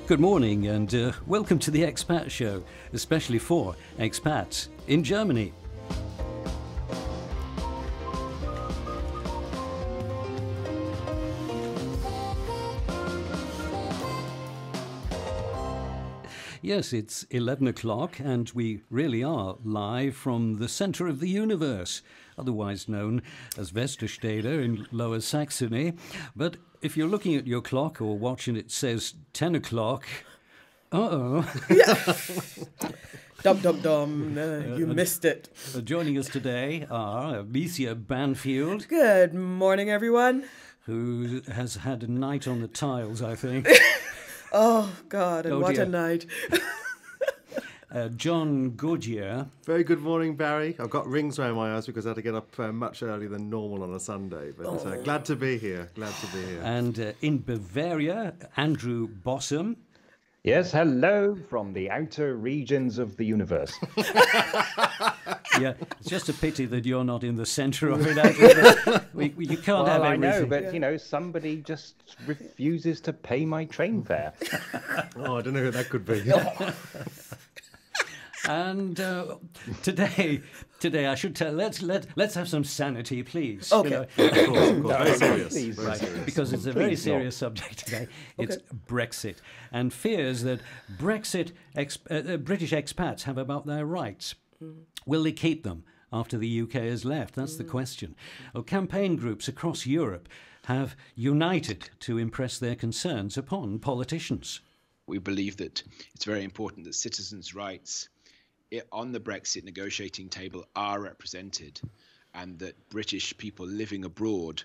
Good morning and welcome to the Expat Show, especially for expats in Germany. Yes, it's 11 o'clock and we really are live from the centre of the universe, otherwise known as Westerstede in Lower Saxony. But if you're looking at your clock or watching it says 10 o'clock, Yeah. Dum. You missed it. Joining us today are Alicia Banfield. Good morning, everyone. Who has had a night on the tiles, I think. Oh, God, and what dear. a night. John Goodyear. Very good morning, Barry. I've got rings around my eyes because I had to get up much earlier than normal on a Sunday. But glad to be here. And in Bavaria, Andrew Bossum. Yes, hello from the outer regions of the universe. Yeah, it's just a pity that you're not in the centre of it. You can't have everything. I know, but, you know, somebody just refuses to pay my train fare. Oh, I don't know who that could be. And today I should tell. Let's have some sanity, please. Okay. You know, Of course. Very serious. Please. Very serious. because it's a very serious subject today. It's Brexit and fears that British expats have about their rights. Will they keep them after the UK has left? That's the question. Well, campaign groups across Europe have united to impress their concerns upon politicians. We believe that it's very important that citizens' rights on the Brexit negotiating table are represented, and that British people living abroad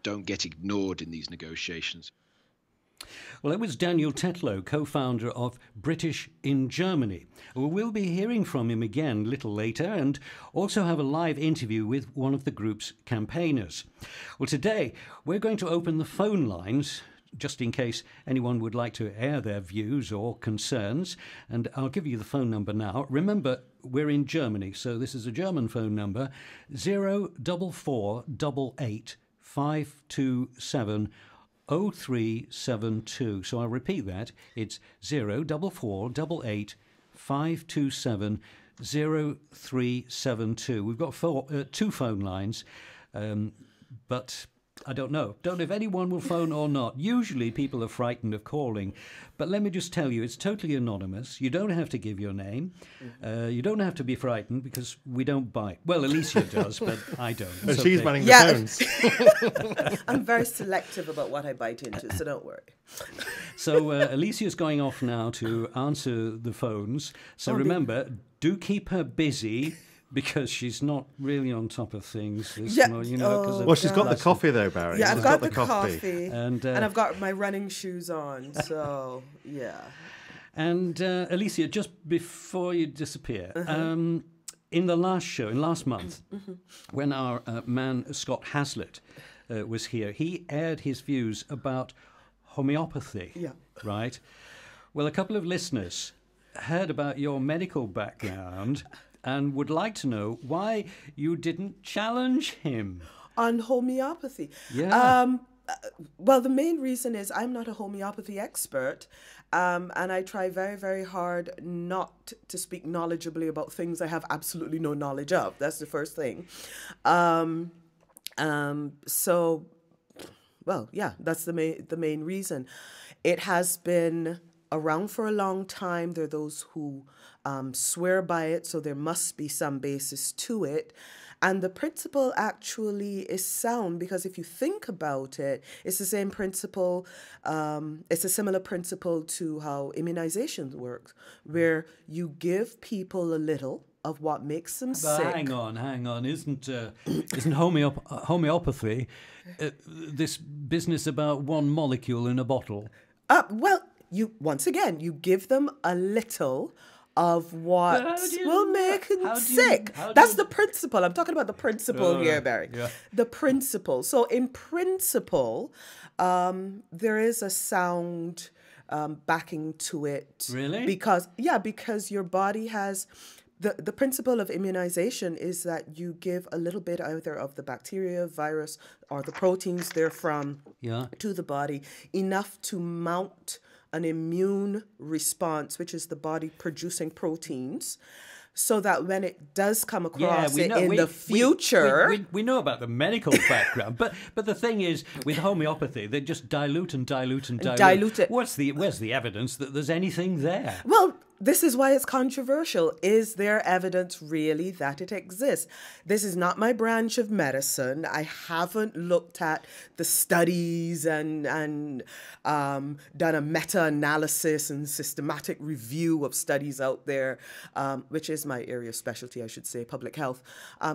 don't get ignored in these negotiations. Well, it was Daniel Tetlow, co-founder of British in Germany. We'll be hearing from him again a little later and also have a live interview with one of the group's campaigners. Well, today we're going to open the phone lines just in case anyone would like to air their views or concerns. And I'll give you the phone number now. Remember, we're in Germany, so this is a German phone number, 04488 527 0372. So I'll repeat that. It's 04488 527 0372. We've got two phone lines, but I don't know. Don't know if anyone will phone or not. Usually people are frightened of calling. But let me just tell you, it's totally anonymous. You don't have to give your name. You don't have to be frightened because we don't bite. Well, Alicia does, but I don't. And It's she's okay. running the phones. I'm very selective about what I bite into, so don't worry. So Alicia's going off now to answer the phones. So remember, do keep her busy, because she's not really on top of things this morning, you know. Well, she's got the coffee though, Barry. Yeah, She's I've got the coffee. And I've got my running shoes on, so yeah. And Alicia, just before you disappear, in the last month, when our man Scott Hazlitt was here, he aired his views about homeopathy. Yeah. Right? Well, a couple of listeners heard about your medical background and would like to know why you didn't challenge him. On homeopathy. Yeah. Well, the main reason is I'm not a homeopathy expert, and I try very, very hard not to speak knowledgeably about things I have absolutely no knowledge of. That's the first thing. So, well, yeah, that's the main reason. It has been around for a long time. There are those who swear by it, so there must be some basis to it. And the principle actually is sound because if you think about it, it's the same principle. It's a similar principle to how immunization works, where you give people a little of what makes them sick. Hang on. Isn't homeopathy this business about one molecule in a bottle? Well, you give them a little of what will make them sick. That's the principle. I'm talking about the principle here, Barry. Yeah. The principle. So in principle, there is a sound backing to it. Really? Because your body has... The principle of immunization is that you give a little bit either of the bacteria, virus, or the proteins therefrom to the body, enough to mount an immune response, which is the body producing proteins, so that when it does come across it in the future... We know about the medical background, but the thing is, with homeopathy, they just dilute and dilute and dilute it. Where's the evidence that there's anything there? Well, this is why it's controversial. Is there evidence really that it exists? This is not my branch of medicine. I haven't looked at the studies and done a meta-analysis and systematic review of studies out there, which is my area of specialty, I should say, public health.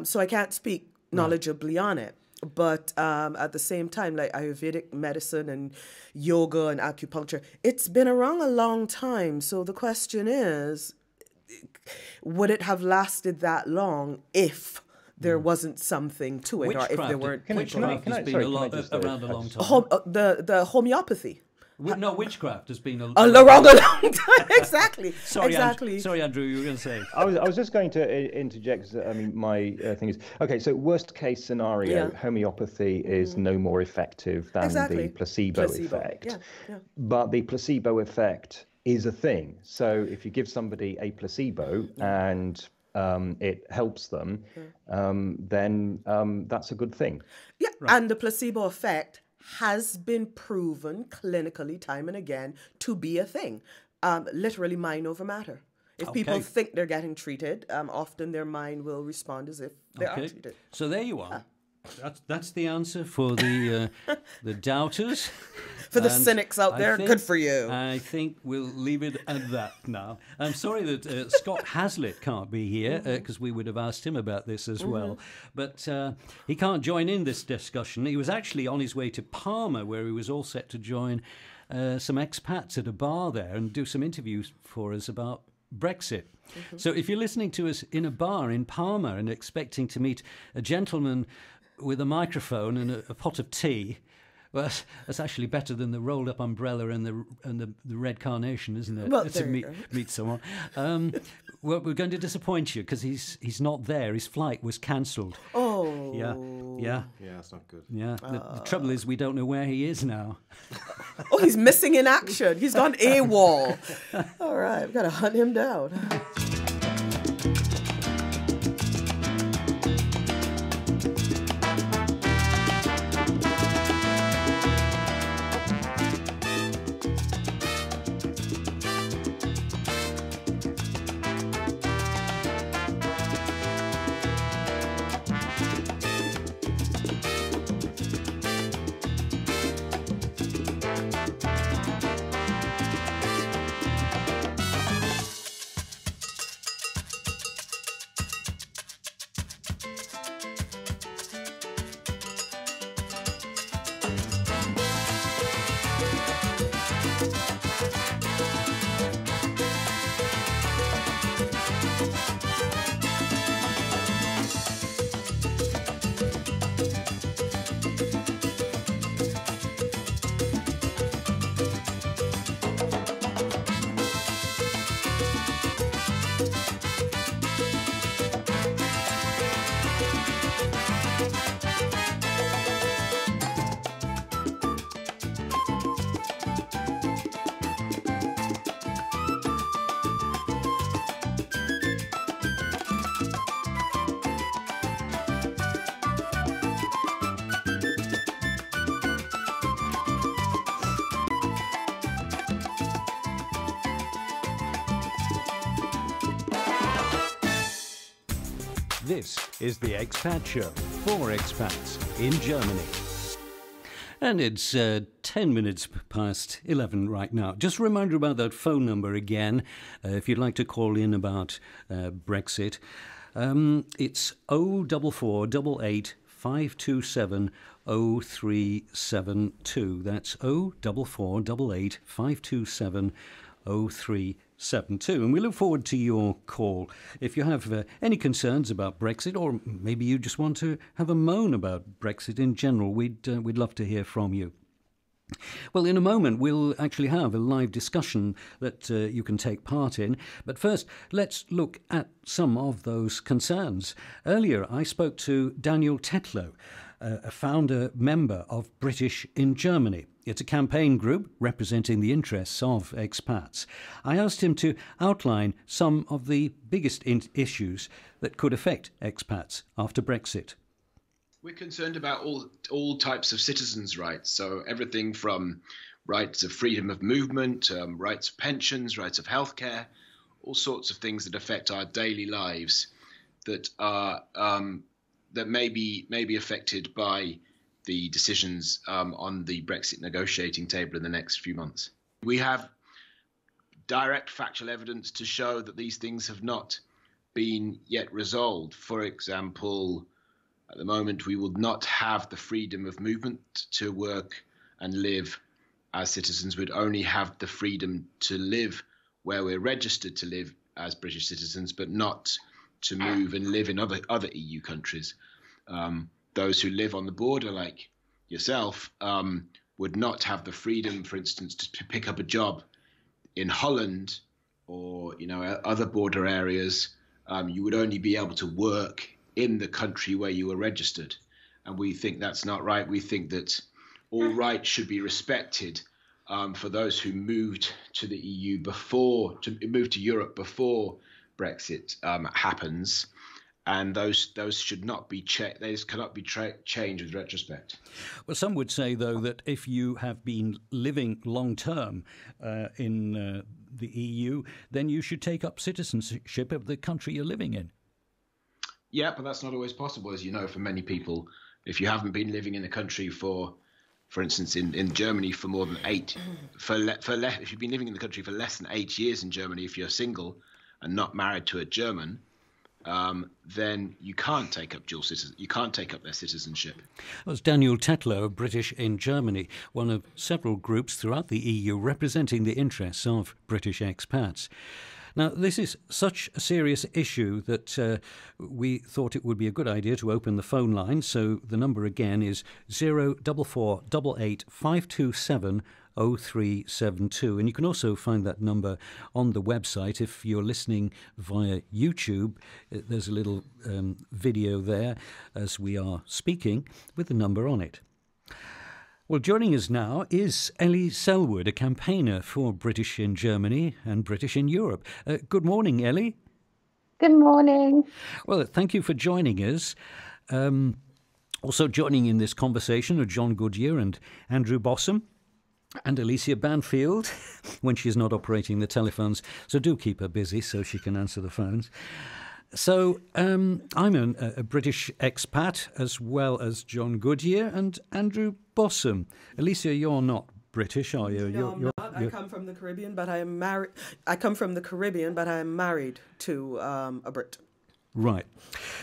So I can't speak knowledgeably on it. But at the same time, like Ayurvedic medicine and yoga and acupuncture, it's been around a long time. So the question is, would it have lasted that long if there wasn't something to it, or if there weren't people? Witchcraft has been around a long time. The homeopathy. No, witchcraft has been around a long time. Exactly. Sorry, exactly. Sorry, Andrew, you were going to say. I was just going to interject. I mean, my thing is, okay, so worst case scenario, homeopathy is no more effective than the placebo effect. Yeah, yeah. But the placebo effect is a thing. So if you give somebody a placebo and it helps them, then that's a good thing. Yeah, right. And the placebo effect has been proven clinically time and again to be a thing. Literally mind over matter. If people think they're getting treated, often their mind will respond as if they are treated. So there you are. That's the answer for the doubters. For the cynics out there, good for you. I think we'll leave it at that now. I'm sorry that Scott Hazlitt can't be here, because we would have asked him about this as well. But he can't join in this discussion. He was actually on his way to Parma, where he was all set to join some expats at a bar there and do some interviews for us about Brexit. So if you're listening to us in a bar in Parma and expecting to meet a gentleman with a microphone and a pot of tea, well, that's actually better than the rolled up umbrella and the red carnation, isn't it? Well, to meet someone. Well, we're going to disappoint you because he's not there. His flight was cancelled. Oh. Yeah, that's not good. Yeah. The trouble is we don't know where he is now. Oh, he's missing in action. He's gone AWOL. All right, we've got to hunt him down. This is the Expat Show for expats in Germany. And it's 10 minutes past 11 right now. Just a reminder about that phone number again, if you'd like to call in about Brexit. It's 04488 527 0372. That's 04488 527 0372. And we look forward to your call. If you have any concerns about Brexit, or maybe you just want to have a moan about Brexit in general, we'd love to hear from you. Well, in a moment, we'll actually have a live discussion that you can take part in. But first, let's look at some of those concerns. Earlier, I spoke to Daniel Tetlow, a founder member of British in Germany. It's a campaign group representing the interests of expats. I asked him to outline some of the biggest issues that could affect expats after Brexit. We're concerned about all types of citizens' rights, so everything from rights of freedom of movement, rights of pensions, rights of healthcare, all sorts of things that affect our daily lives that are that may be affected by the decisions on the Brexit negotiating table in the next few months. We have direct factual evidence to show that these things have not been yet resolved. For example, at the moment, we will not have the freedom of movement to work and live as citizens. We'd only have the freedom to live where we're registered to live as British citizens, but not to move and live in other EU countries. Those who live on the border, like yourself, would not have the freedom, for instance, to pick up a job in Holland or other border areas. You would only be able to work in the country where you were registered, and we think that's not right. We think that all rights should be respected for those who moved to the EU moved to Europe before Brexit happens, and those should not be those cannot be changed with retrospect. Well, some would say, though, that if you have been living long term in the EU, then you should take up citizenship of the country you're living in. Yeah, but that's not always possible, as you know, for many people. If you haven't been living in a country for instance, in Germany for more than if you've been living in the country for less than 8 years in Germany, if you're single and not married to a German, then you can't take up you can't take up their citizenship. That was Daniel Tetlow of British in Germany, one of several groups throughout the EU representing the interests of British expats. Now, this is such a serious issue that we thought it would be a good idea to open the phone line. So the number again is 04488 527 0372. And you can also find that number on the website. If you're listening via YouTube, there's a little video there as we are speaking with the number on it. Well, joining us now is Ellie Selwood, a campaigner for British in Germany and British in Europe. Good morning, Ellie. Good morning. Well, thank you for joining us. Also joining in this conversation are John Goodyear and Andrew Bossum and Alicia Banfield when she's not operating the telephones. So do keep her busy so she can answer the phones. So I'm a British expat as well as John Goodyear and Andrew Bossum. Alicia, you're not British, are you? No, I'm not. I come from the Caribbean, but I am married. I come from the Caribbean, but I am married to a Brit. Right.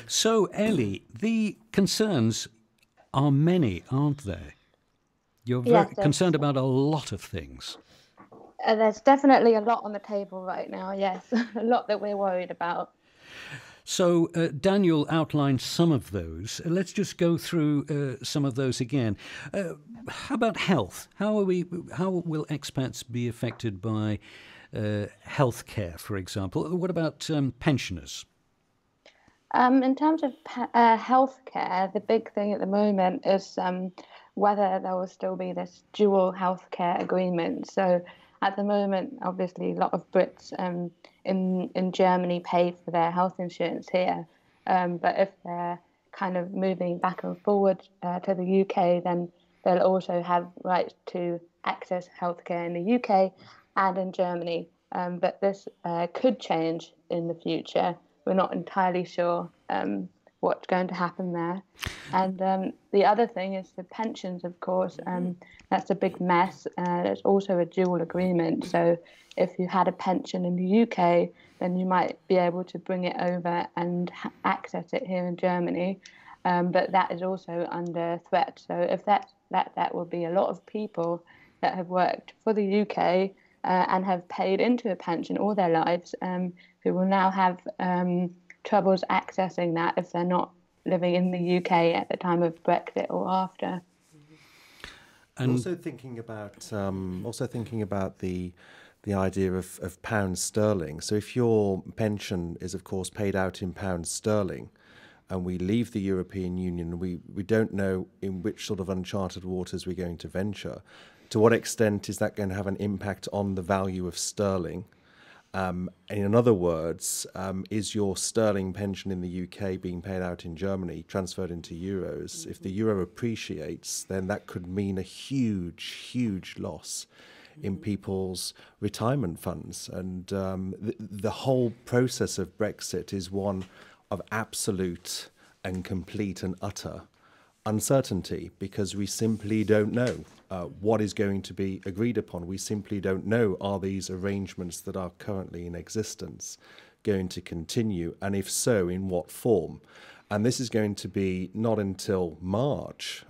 So, Ellie, the concerns are many, aren't they? You're very concerned about a lot of things. There's definitely a lot on the table right now, yes. A lot that we're worried about. So Daniel outlined some of those. Let's just go through some of those again. How about health? How will expats be affected by health care, for example? What about pensioners? In terms of health care, the big thing at the moment is whether there will still be this dual healthcare agreement. So at the moment, obviously, a lot of Brits in Germany pay for their health insurance here. But if they're kind of moving back and forward to the UK, then they'll also have rights to access healthcare in the UK and in Germany. But this could change in the future. We're not entirely sure what's going to happen there. And the other thing is the pensions, of course. That's a big mess. There's also a dual agreement. So if you had a pension in the UK, then you might be able to bring it over and access it here in Germany. But that is also under threat. So if that will be a lot of people that have worked for the UK and have paid into a pension all their lives, who will now have troubles accessing that if they're not living in the UK at the time of Brexit or after. And also thinking about the idea of pounds sterling. So if your pension is, of course, paid out in pounds sterling, and we leave the European Union, we don't know in which sort of uncharted waters we're going to venture. To what extent is that going to have an impact on the value of sterling? In other words, is your sterling pension in the UK being paid out in Germany transferred into euros? If the euro appreciates, then that could mean a huge, huge loss in people's retirement funds. And the whole process of Brexit is one of absolute and complete and utter uncertainty, because we simply don't know what is going to be agreed upon. We simply don't know, are these arrangements that are currently in existence going to continue, and if so, in what form? And this is going to be not until March.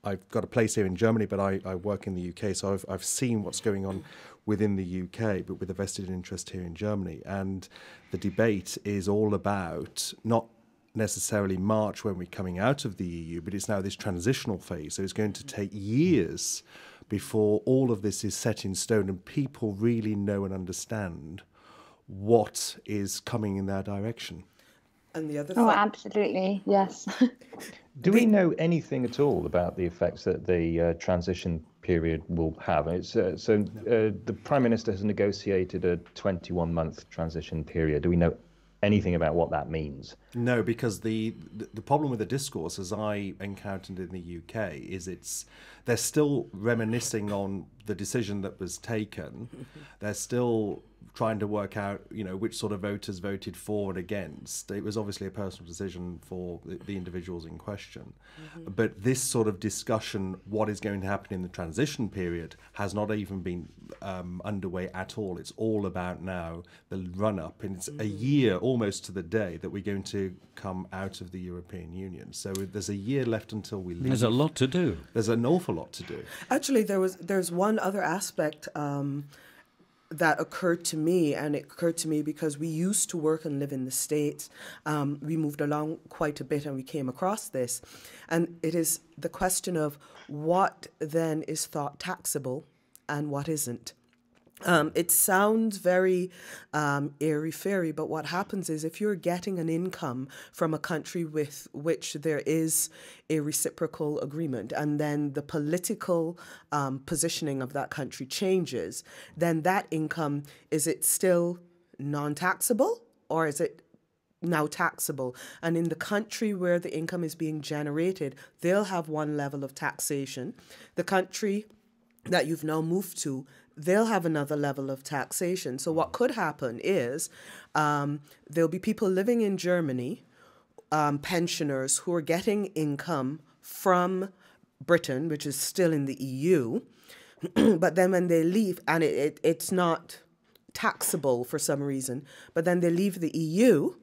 I've got a place here in Germany, but I work in the UK, so I've seen what's going on within the UK, but with a vested interest here in Germany. And the debate is all about not necessarily March when we're coming out of the EU, but it's now this transitional phase. So it's going to take years before all of this is set in stone and people really know and understand what is coming in their direction. And the other Oh, thought, absolutely, yes. Do we know anything at all about the effects that the transition period will have? The Prime Minister has negotiated a 21-month transition period. Do we know anything about what that means? No, because the problem with the discourse, as I encountered in the UK, is they're still reminiscing on the decision that was taken. They're still trying to work out, which sort of voters voted for and against. It was obviously a personal decision for the individuals in question. But this sort of discussion, what is going to happen in the transition period, has not even been underway at all. It's all about now the run-up. And it's a year, almost to the day, that we're going to come out of the European Union. So there's a year left until we leave. There's a lot to do. There's an awful lot to do. actually, there's one other aspect that occurred to me, and it occurred to me because we used to work and live in the States. We moved along quite a bit and we came across this. And it is the question of what then is thought taxable and what isn't. It sounds very airy-fairy, but what happens is if you're getting an income from a country with which there is a reciprocal agreement, and then the political positioning of that country changes, then that income, is it still non-taxable or is it now taxable? And in the country where the income is being generated, they'll have one level of taxation. The country that you've now moved to, they'll have another level of taxation. So what could happen is there'll be people living in Germany, pensioners who are getting income from Britain, which is still in the EU, but then when they leave, and it's not taxable for some reason, but then they leave the EU,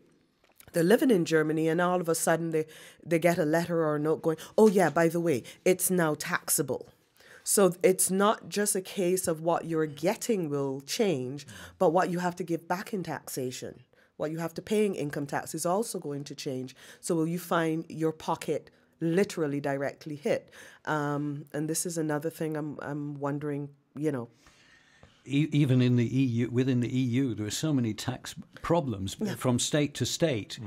they're living in Germany, and all of a sudden they get a letter or a note going, oh yeah, by the way, it's now taxable. So it's not just a case of what you're getting will change, but what you have to give back in taxation, what you have to pay in income tax is also going to change. So will you find your pocket literally directly hit? And this is another thing I'm wondering, Even in the EU, within the EU, there are so many tax problems from state to state.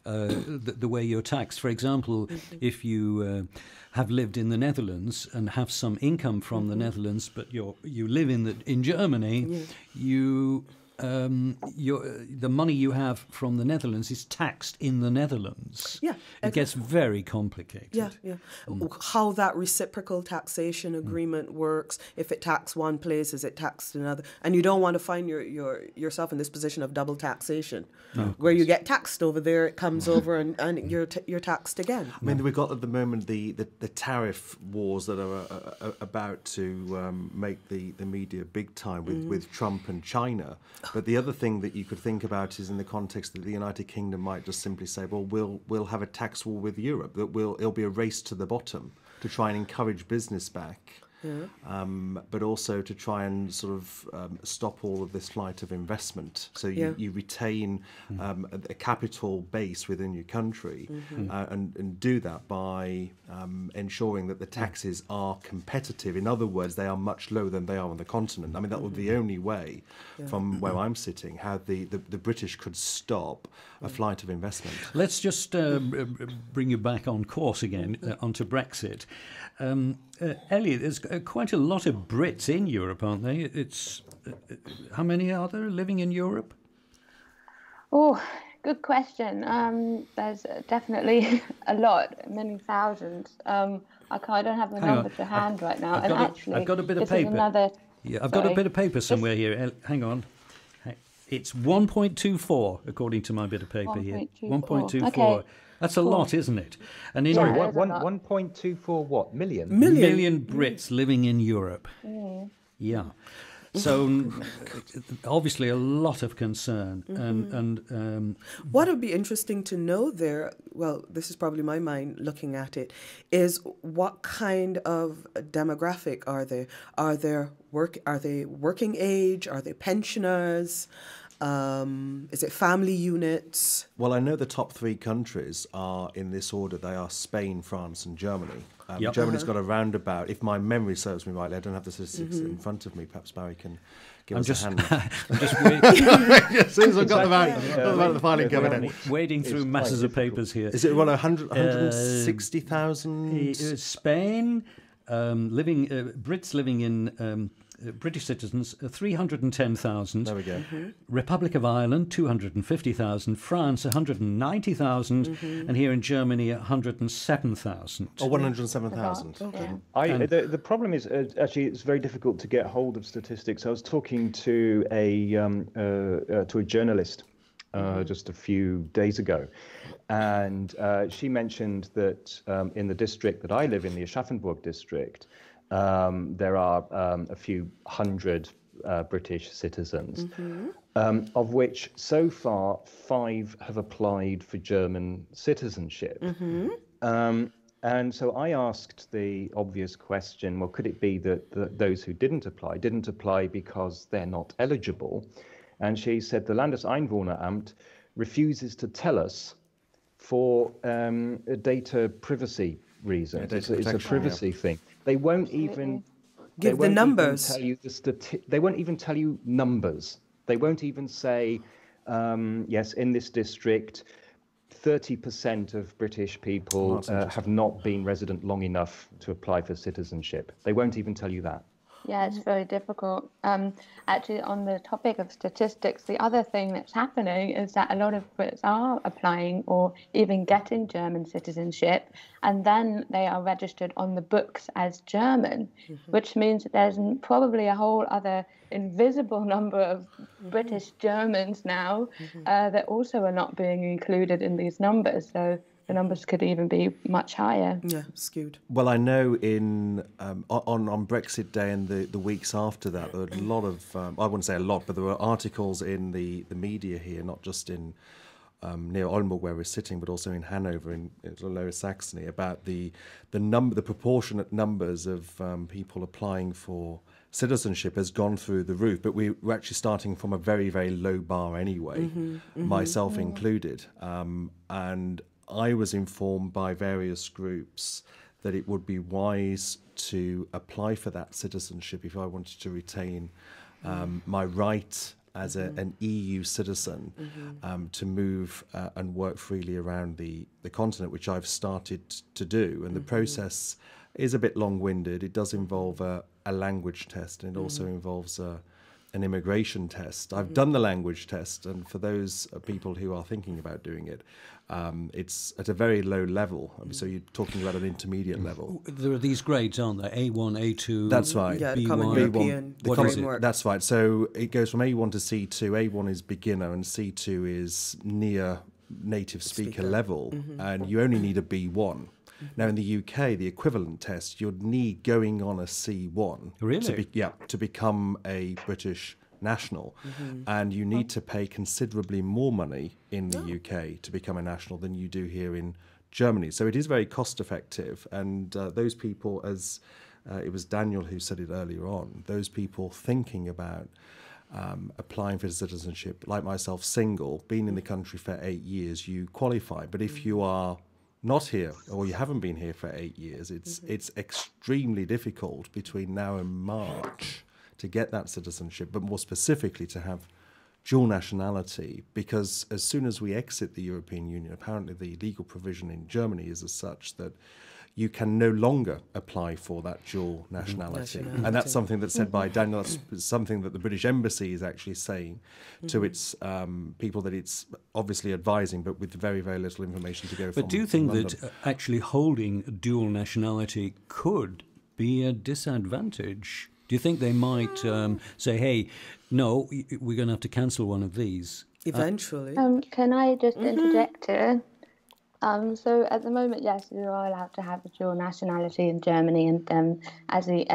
The way you're taxed. For example, if you have lived in the Netherlands and have some income from the Netherlands, but you live in Germany, the money you have from the Netherlands is taxed in the Netherlands. Yeah, it gets very complicated. Yeah. How that reciprocal taxation agreement works, if it taxes one place, is it taxed another? And you don't want to find yourself in this position of double taxation, where you get taxed over there, it comes over, and you're taxed again. I mean, we've got at the moment the tariff wars that are about to make the media big time with Trump and China. But the other thing that you could think about is in the context that the United Kingdom might just simply say, well, we'll have a tax war with Europe, that it'll be a race to the bottom to try and encourage business back but also to try and sort of stop all of this flight of investment. So you retain a capital base within your country, and do that by ensuring that the taxes are competitive. In other words, they are much lower than they are on the continent. I mean, that would be the only way, from where I'm sitting, how the British could stop a flight of investment. Let's just bring you back on course again, onto Brexit. Elliot, there's quite a lot of Brits in Europe, aren't they? It's how many are there living in Europe? Oh, good question. There's definitely a lot, many thousands. I don't have the number to hand right now. I've got a bit of paper. I've got a bit of paper somewhere here. Hang on. It's 1.24, according to my bit of paper here. 1.24. Okay. That's a lot, isn't it? And Sorry, 1.24 what? Million? Million Brits living in Europe. Yeah. So obviously a lot of concern. And what would be interesting to know there, well, this is probably my mind looking at it, is what kind of demographic are they? Are they working age? Are they pensioners? Is it family units? Well, I know the top three countries are in this order. They are Spain, France and Germany. Germany's got around about, if my memory serves me rightly, I don't have the statistics in front of me, perhaps Barry can give us a hand. I'm just waiting. As soon as I've got the filing cabinet. Wading through masses of papers here. Is it 160,000? Spain, Brits living in... British citizens, 310,000. There we go. Republic of Ireland, 250,000. France, 190,000. And here in Germany, 107,000. Oh, 107,000. Okay. The problem is, actually, it's very difficult to get hold of statistics. I was talking to a journalist just a few days ago, and she mentioned that in the district that I live in, the Aschaffenburg district, there are a few hundred British citizens, of which so far 5 have applied for German citizenship. And so I asked the obvious question, well, could it be that those who didn't apply because they're not eligible? And she said the Landeseinwohneramt refuses to tell us for data privacy reasons. It's a privacy thing. They won't even give the numbers. They won't even tell you numbers. They won't even say, yes, in this district, 30% of British people have not been resident long enough to apply for citizenship. They won't even tell you that. Yeah, it's very difficult. Actually, on the topic of statistics, the other thing that's happening is that a lot of Brits are applying or even getting German citizenship, and then they are registered on the books as German, which means that there's probably a whole other invisible number of British Germans now that also are not being included in these numbers. So the numbers could even be much higher. Yeah, skewed. Well, I know on Brexit Day and the weeks after that, there were a lot of, I wouldn't say a lot, but there were articles in the media here, not just in near Oldenburg where we're sitting, but also in Hanover, in Lower Saxony, about the proportionate numbers of people applying for citizenship has gone through the roof. But we're actually starting from a very, very low bar anyway, myself included. And I was informed by various groups that it would be wise to apply for that citizenship if I wanted to retain my right as an EU citizen to move and work freely around the continent, which I've started to do. And the process is a bit long-winded. It does involve a language test, and it also involves an immigration test. I've done the language test, and for those people who are thinking about doing it, it's at a very low level. So you're talking about an intermediate level. There are these grades, aren't there? A1, A2. That's right. Yeah, B1. Common European framework. That's right. So it goes from A1 to C2. A1 is beginner, and C2 is near native speaker level, and you only need a B1. Now, in the UK, the equivalent test, you'd need going on a C1 to become a British national. And you need to pay considerably more money in the UK to become a national than you do here in Germany. So it is very cost effective. And those people, as it was Daniel who said it earlier on, those people thinking about applying for citizenship, like myself, single, been in the country for 8 years, you qualify. But if you are not here or you haven't been here for 8 years, it's extremely difficult between now and March to get that citizenship, but more specifically to have dual nationality, because as soon as we exit the European Union, apparently the legal provision in Germany is as such that you can no longer apply for that dual nationality. And that's something that's said by Daniel. That's something that the British Embassy is actually saying to its people, that it's obviously advising, but with very, very little information to go from. But do you think London. that actually holding dual nationality could be a disadvantage? Do you think they might say, hey, no, we're going to have to cancel one of these? Eventually. Can I just interject here? So at the moment, yes, you are allowed to have a dual nationality in Germany, and as the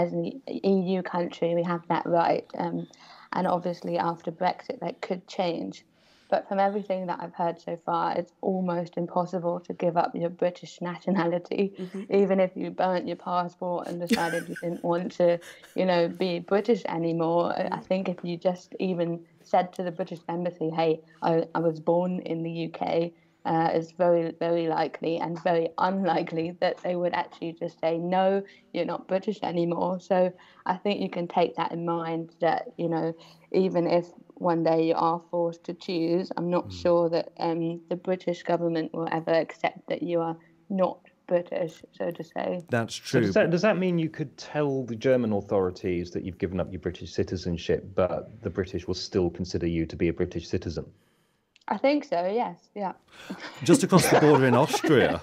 EU country, we have that right. And obviously, after Brexit, that could change. But from everything that I've heard so far, it's almost impossible to give up your British nationality, even if you burnt your passport and decided you didn't want to, be British anymore. I think if you just even said to the British Embassy, hey, I was born in the UK, it's very, very likely and very unlikely that they would actually just say, no, you're not British anymore. So I think you can take that in mind, that, even if one day you are forced to choose, I'm not sure that the British government will ever accept that you are not British, so to say. That's true. So does that mean you could tell the German authorities that you've given up your British citizenship, but the British will still consider you to be a British citizen? I think so, yes, yeah. Just across the border in Austria,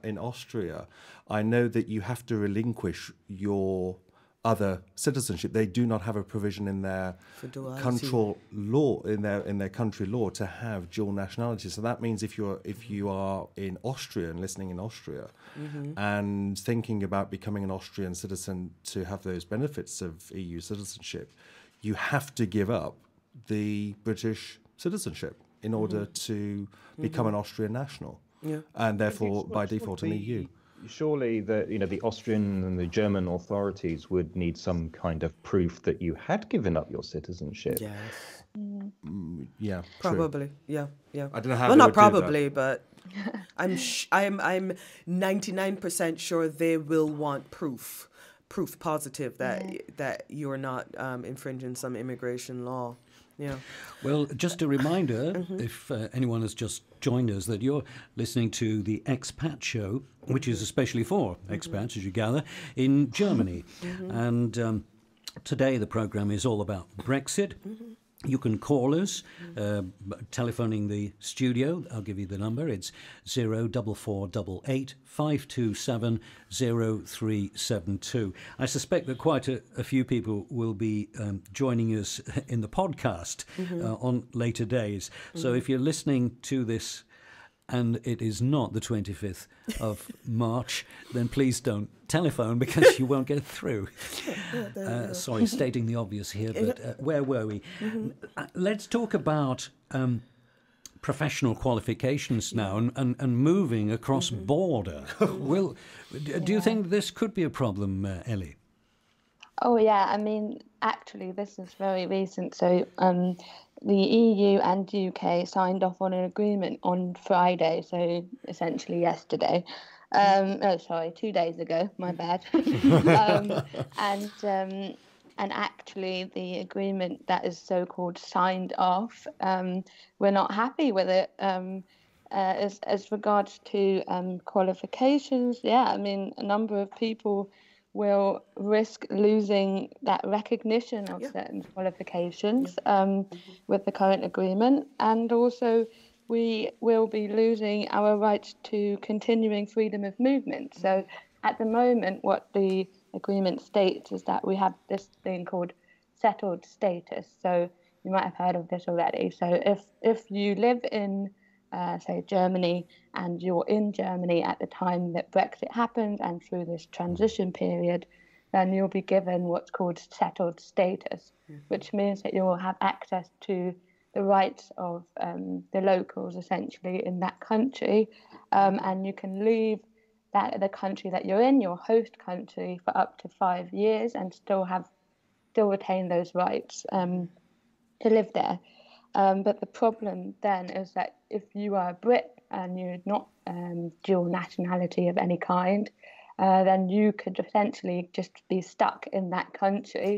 in Austria, I know that you have to relinquish your other citizenship. They do not have a provision in their country law, in their country law, to have dual nationality. So that means if you are in Austria and listening in Austria and thinking about becoming an Austrian citizen to have those benefits of EU citizenship, you have to give up the British citizenship in order to become an Austrian national, and therefore by default an EU. Surely the Austrian and the German authorities would need some kind of proof that you had given up your citizenship. Yes. Yeah, Probably. true. Yeah. I don't know how. Well, they not would probably, but I'm 99% sure they will want proof positive that you're not infringing some immigration law. Yeah. Well, just a reminder, if anyone has just joined us, that you're listening to the Expat show, which is especially for expats, as you gather, in Germany. And today the program is all about Brexit. You can call us, telephoning the studio. I'll give you the number. It's 04488 527 0372. I suspect that quite a few people will be joining us in the podcast on later days. So if you're listening to this and it is not the 25th of March, then please don't telephone because you won't get through. Sorry, stating the obvious here, but where were we? Let's talk about professional qualifications now and moving across border. Do you think this could be a problem, Ellie? Oh, yeah. I mean, actually, this is very recent. So the EU and UK signed off on an agreement on Friday, so essentially yesterday. 2 days ago, my bad. And actually, the agreement that is so-called signed off, we're not happy with it. As regards to qualifications, I mean, a number of people will risk losing that recognition of certain qualifications with the current agreement, and also we will be losing our rights to continuing freedom of movement. So at the moment, what the agreement states is that we have this thing called settled status. So you might have heard of this already. So if you live in say Germany, and you're in Germany at the time that Brexit happened and through this transition period, then you'll be given what's called settled status, which means that you will have access to the rights of the locals essentially in that country, and you can leave that the country that you're in, your host country, for up to 5 years and still retain those rights to live there. But the problem then is that if you are a Brit and you're not dual nationality of any kind, then you could essentially just be stuck in that country,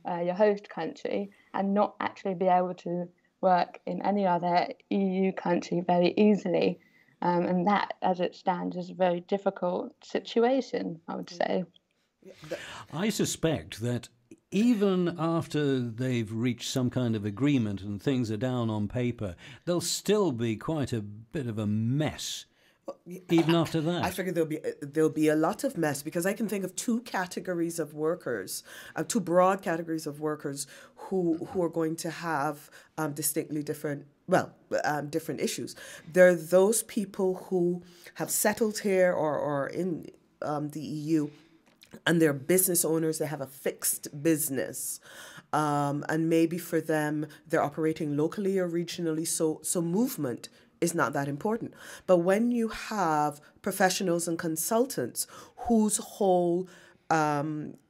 your host country, and not actually be able to work in any other EU country very easily. And that, as it stands, is a very difficult situation, I would say. I suspect that even after they've reached some kind of agreement and things are down on paper, there'll still be quite a bit of a mess. Even after that, I figure there'll be a lot of mess, because I can think of two categories of workers, two broad categories of workers who are going to have distinctly different issues. There are those people who have settled here or in the EU, and they're business owners. They have a fixed business, and maybe for them they're operating locally or regionally. So movement is not that important. But when you have professionals and consultants whose whole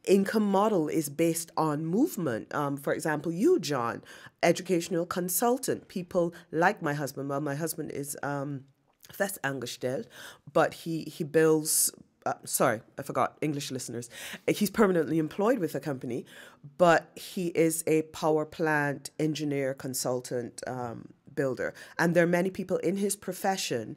income model is based on movement, for example, you, John, educational consultant, people like my husband. Well, my husband is festangestellt, but he builds. Sorry, I forgot, English listeners. He's permanently employed with a company, but he is a power plant engineer, consultant, builder. And there are many people in his profession,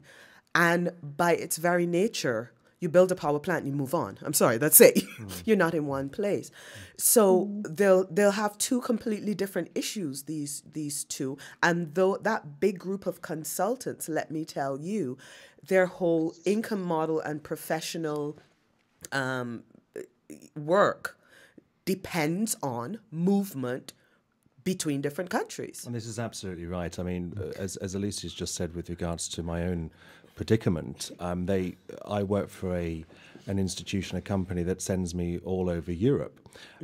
and by its very nature, you build a power plant, you move on. I'm sorry, that's it. You're not in one place. So they'll have two completely different issues, these two. And though that big group of consultants, let me tell you, their whole income model and professional work depends on movement between different countries. And this is absolutely right. I mean, as Alicia's just said with regards to my own predicament, I work for an institution, a company that sends me all over Europe.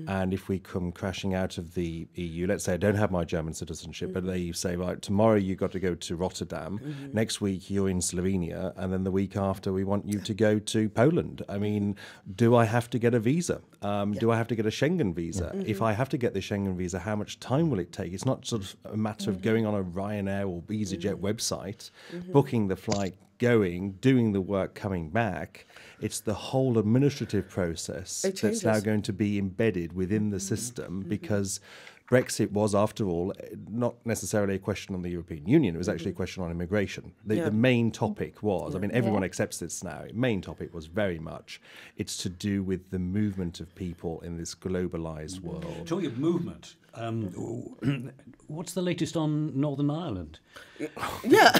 And if we come crashing out of the EU, let's say I don't have my German citizenship, but they say, right, tomorrow you've got to go to Rotterdam, next week you're in Slovenia, and then the week after we want you to go to Poland. I mean, do I have to get a visa? Do I have to get a Schengen visa? If I have to get the Schengen visa, how much time will it take? It's not sort of a matter of going on a Ryanair or EasyJet website, booking the flight, going, doing the work, coming back. It's the whole administrative process that's now going to be embedded within the system, because Brexit was, after all, not necessarily a question on the European Union. It was actually a question on immigration. The main topic was, I mean, everyone accepts this now. The main topic was very much, it's to do with the movement of people in this globalized world. Talking of movement, what's the latest on Northern Ireland? Yeah.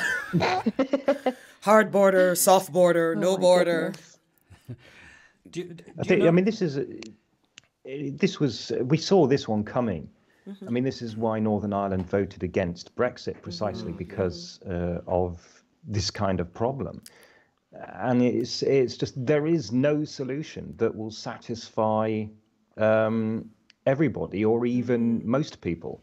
Hard border, soft border, no border. I mean, we saw this one coming. I mean, this is why Northern Ireland voted against Brexit, precisely because of this kind of problem. And it's just, there is no solution that will satisfy everybody, or even most people.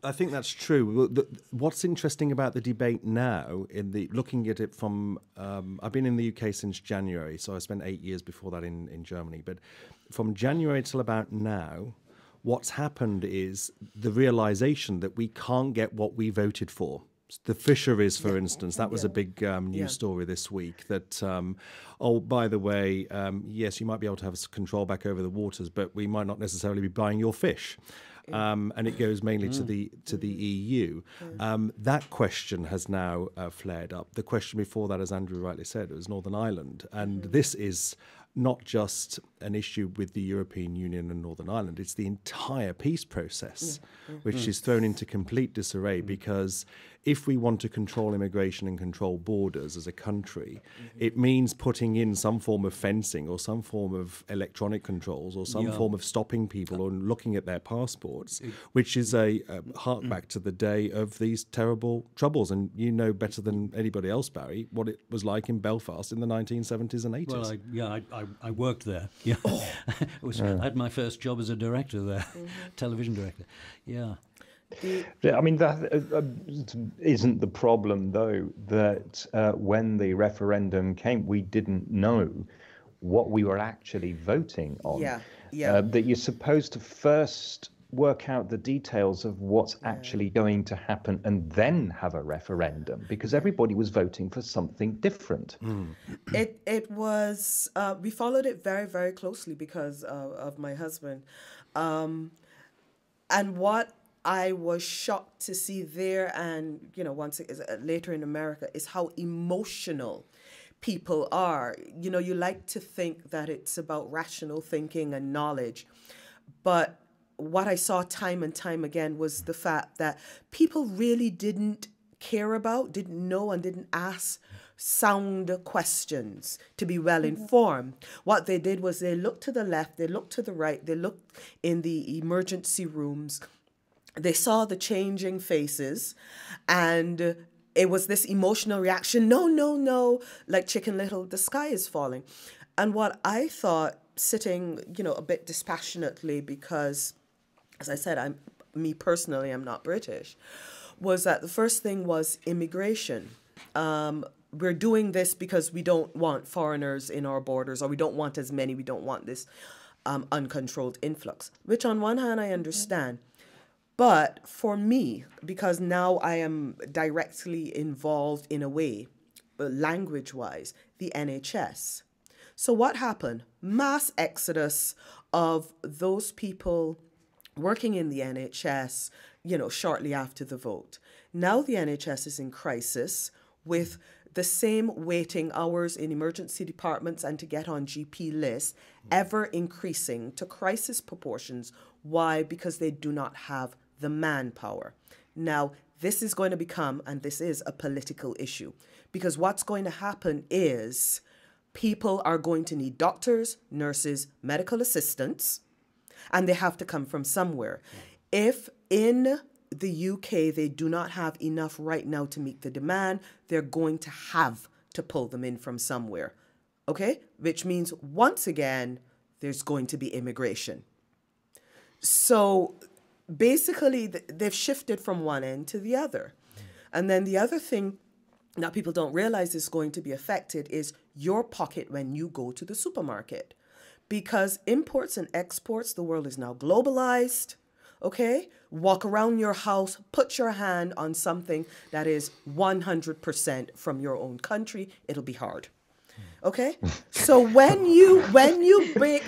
I think that's true. What's interesting about the debate now, looking at it from, I've been in the UK since January, so I spent 8 years before that in Germany. But from January till about now, what's happened is the realization that we can't get what we voted for. The fisheries, for instance, that was a big news story this week. That, by the way, yes, you might be able to have control back over the waters, but we might not necessarily be buying your fish. And it goes mainly to the EU. That question has now flared up. The question before that, as Andrew rightly said, was Northern Ireland. And this is not just an issue with the European Union and Northern Ireland, it's the entire peace process, which is thrown into complete disarray, because if we want to control immigration and control borders as a country, it means putting in some form of fencing or some form of electronic controls or some form of stopping people or looking at their passports, which is a hark back to the day of these terrible troubles. And you know better than anybody else, Barry, what it was like in Belfast in the 1970s and 80s. Well, I worked there. Yeah, I had my first job as a director there, television director. Yeah. I mean, that isn't the problem, though, that when the referendum came, we didn't know what we were actually voting on. That you're supposed to first work out the details of what's actually going to happen and then have a referendum, because everybody was voting for something different. It was, we followed it very, very closely because of my husband. And what I was shocked to see there, and once it is later in America, is how emotional people are. You like to think that it's about rational thinking and knowledge, but what I saw time and time again was the fact that people really didn't care about, didn't know, and didn't ask sound questions to be well informed. What they did was they looked to the left, they looked to the right, they looked in the emergency rooms, they saw the changing faces, and it was this emotional reaction, no, no, no, like Chicken Little, the sky is falling. And what I thought, sitting, a bit dispassionately, because, as I said, me personally, I'm not British, was that the first thing was immigration. We're doing this because we don't want foreigners in our borders, or we don't want as many, we don't want this uncontrolled influx, which on one hand I understand. But for me, because now I am directly involved in a way, language-wise, the NHS. So what happened? Mass exodus of those people working in the NHS, shortly after the vote. Now the NHS is in crisis with the same waiting hours in emergency departments and to get on GP lists ever increasing to crisis proportions. Why? Because they do not have the manpower. Now, this is going to become, and this is a political issue, because what's going to happen is people are going to need doctors, nurses, medical assistants, and they have to come from somewhere. If in the UK they do not have enough right now to meet the demand, they're going to have to pull them in from somewhere. Okay? Which means, once again, there's going to be immigration. So basically, they've shifted from one end to the other. And then the other thing that people don't realize is going to be affected is your pocket when you go to the supermarket. Because imports and exports, the world is now globalized, okay? Walk around your house, put your hand on something that is 100% from your own country, it'll be hard, okay? So when you break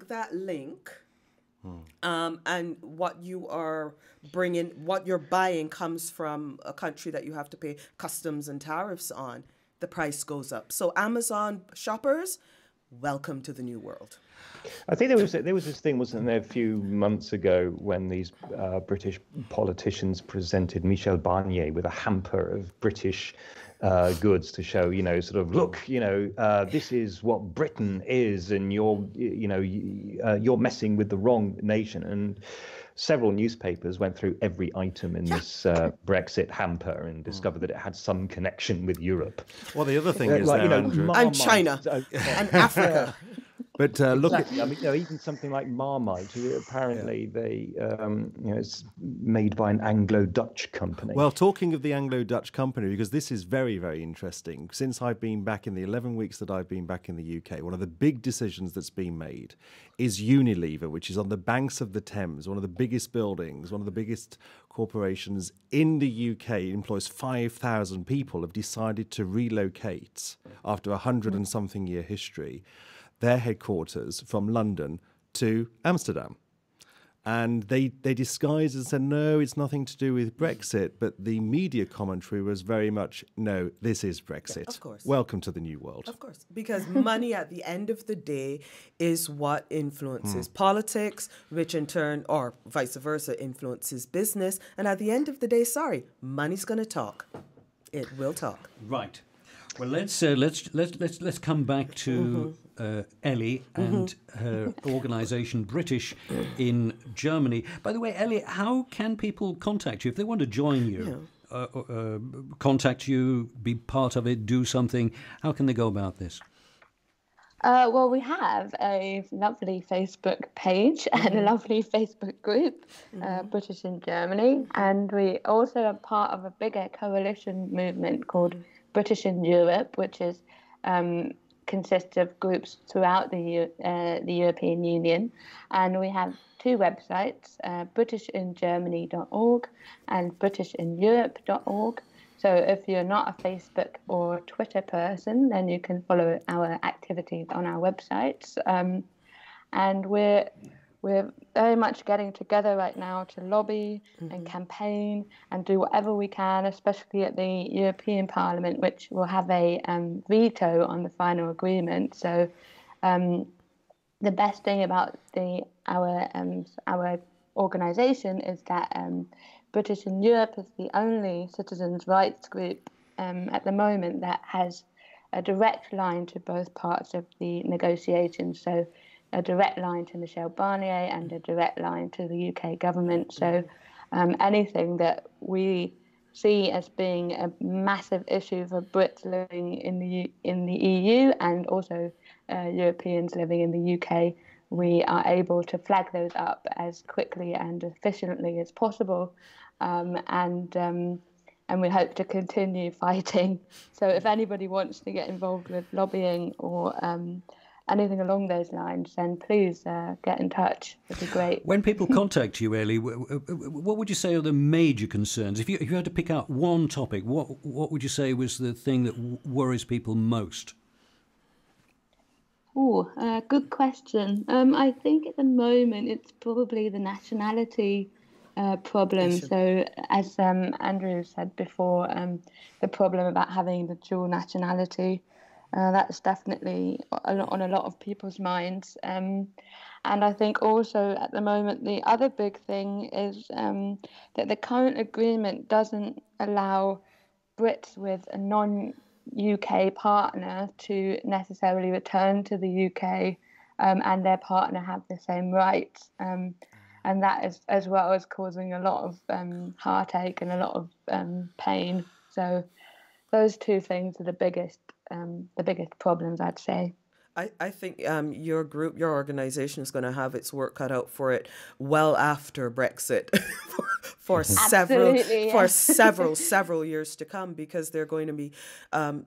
that link, and what you are bringing, what you're buying comes from a country that you have to pay customs and tariffs on, the price goes up. So Amazon shoppers, welcome to the new world. I think there was this thing, wasn't there, a few months ago when these British politicians presented Michel Barnier with a hamper of British goods to show, sort of, look, this is what Britain is, and you're messing with the wrong nation. And several newspapers went through every item in this Brexit hamper and discovered that it had some connection with Europe. Well, the other thing is, Andrew, and China and Africa. But look at, even something like Marmite, apparently it's made by an Anglo-Dutch company. Well, talking of the Anglo-Dutch company, because this is very, very interesting. Since I've been back in the 11 weeks that I've been back in the UK, one of the big decisions that's been made is Unilever, which is on the banks of the Thames, one of the biggest buildings, one of the biggest corporations in the UK, employs 5,000 people, have decided to relocate after 100 and something year history their headquarters from London to Amsterdam. And they disguised and said, no, it's nothing to do with Brexit. But the media commentary was very much, no, this is Brexit. Yeah, of course. Welcome to the new world. Of course. Because money at the end of the day is what influences politics, which in turn, or vice versa, influences business. And at the end of the day, money's going to talk. It will talk. Right. Well, let's come back to Ellie and her organisation, British in Germany. By the way, Ellie, how can people contact you if they want to join you? Contact you, be part of it, do something? How can they go about this? Well, we have a lovely Facebook page and a lovely Facebook group, British in Germany, and we also are part of a bigger coalition movement called British in Europe, which is consists of groups throughout the European Union, and we have two websites, britishingermany.org and britishineurope.org. So if you're not a Facebook or Twitter person, then you can follow our activities on our websites. And we're very much getting together right now to lobby and campaign and do whatever we can, especially at the European Parliament, which will have a veto on the final agreement. So the best thing about our organisation is that British in Europe is the only citizens' rights group at the moment that has a direct line to both parts of the negotiations. So a direct line to Michel Barnier and a direct line to the UK government. So anything that we see as being a massive issue for Brits living in the EU and also Europeans living in the UK, we are able to flag those up as quickly and efficiently as possible. And we hope to continue fighting. So if anybody wants to get involved with lobbying or anything along those lines, then please get in touch. It'd be great. When people contact you, Ellie, what would you say are the major concerns? If you had to pick out one topic, what would you say was the thing that worries people most? Good question. I think at the moment it's probably the nationality problem. So as Andrew said before, the problem about having the dual nationality, that's definitely on a lot of people's minds. And I think also at the moment the other big thing is that the current agreement doesn't allow Brits with a non-UK partner to necessarily return to the UK and their partner have the same rights. And that is as well as causing a lot of heartache and a lot of pain. So those two things are the biggest problems, I'd say. I think your group, your organization is going to have its work cut out for it well after Brexit for several years to come, because there are going to be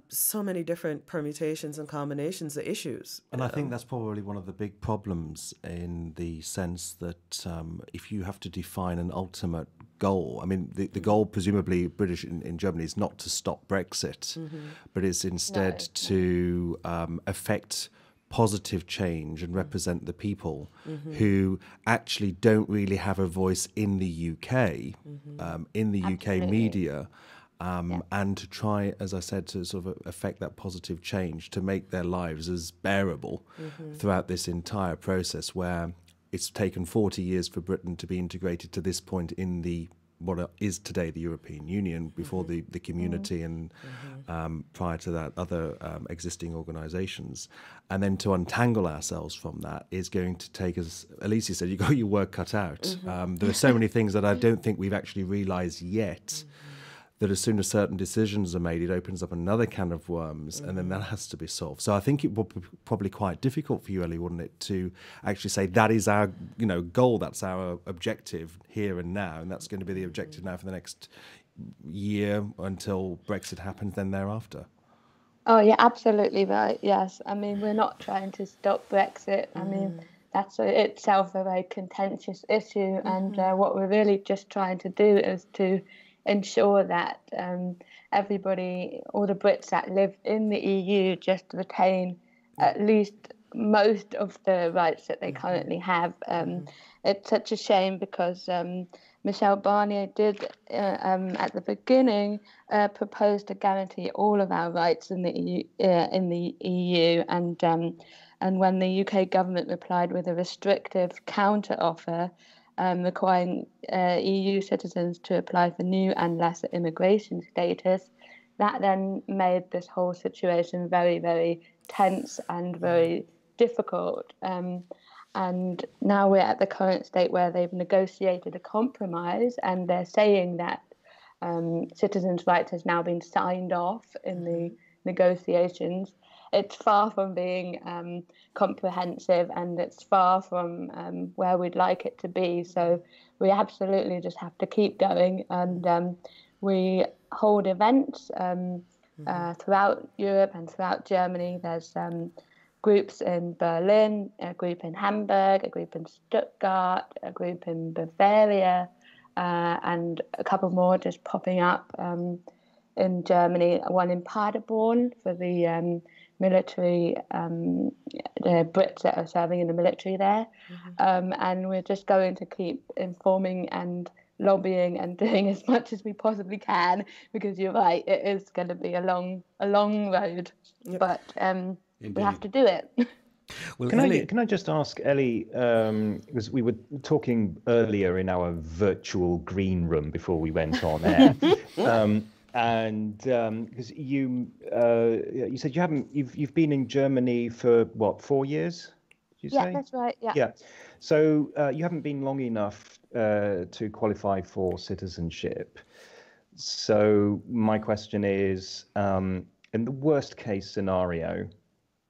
so many different permutations and combinations of issues. And I think that's probably one of the big problems, in the sense that if you have to define an ultimate goal, I mean, the goal presumably British in Germany is not to stop Brexit, but it's instead to affect positive change and represent the people who actually don't really have a voice in the UK, in the UK media, and to try, as I said, to sort of affect that positive change, to make their lives as bearable throughout this entire process, where it's taken 40 years for Britain to be integrated to this point in the what is today the European Union, before the community and prior to that other existing organisations. And then to untangle ourselves from that is going to take us, Alicia said, you've got your work cut out. There are so many things that I don't think we've actually realised yet, that as soon as certain decisions are made, it opens up another can of worms, and then that has to be solved. So I think it will be probably quite difficult for you, Ellie, wouldn't it, to actually say that is our goal, that's our objective here and now, and that's going to be the objective now for the next year until Brexit happens, then thereafter. Oh, yeah, absolutely right. Yes. I mean, we're not trying to stop Brexit. I mean, that's itself a very contentious issue. And what we're really just trying to do is to ensure that everybody, all the Brits that live in the EU, just retain at least most of the rights that they currently have. It's such a shame because Michel Barnier did, at the beginning, propose to guarantee all of our rights in the EU, and when the UK government replied with a restrictive counter-offer, requiring EU citizens to apply for new and lesser immigration status, that then made this whole situation very, very tense and very difficult. And now we're at the current state where they've negotiated a compromise, and they're saying that citizens' rights has now been signed off in the negotiations. it's far from being comprehensive, and it's far from where we'd like it to be. So we absolutely just have to keep going, and we hold events throughout Europe and throughout Germany. There's groups in Berlin, a group in Hamburg, a group in Stuttgart, a group in Bavaria, and a couple more just popping up in Germany. One in Paderborn for the military, the Brits that are serving in the military there. And we're just going to keep informing and lobbying and doing as much as we possibly can, because you're right, it is going to be a long road. Yep. But we have to do it. Well, can I just ask Ellie, because we were talking earlier in our virtual green room before we went on air, and because you said you've been in Germany for what, 4 years? Did you say? Yeah, that's right. Yeah. Yeah. So you haven't been long enough to qualify for citizenship. So my question is, in the worst case scenario,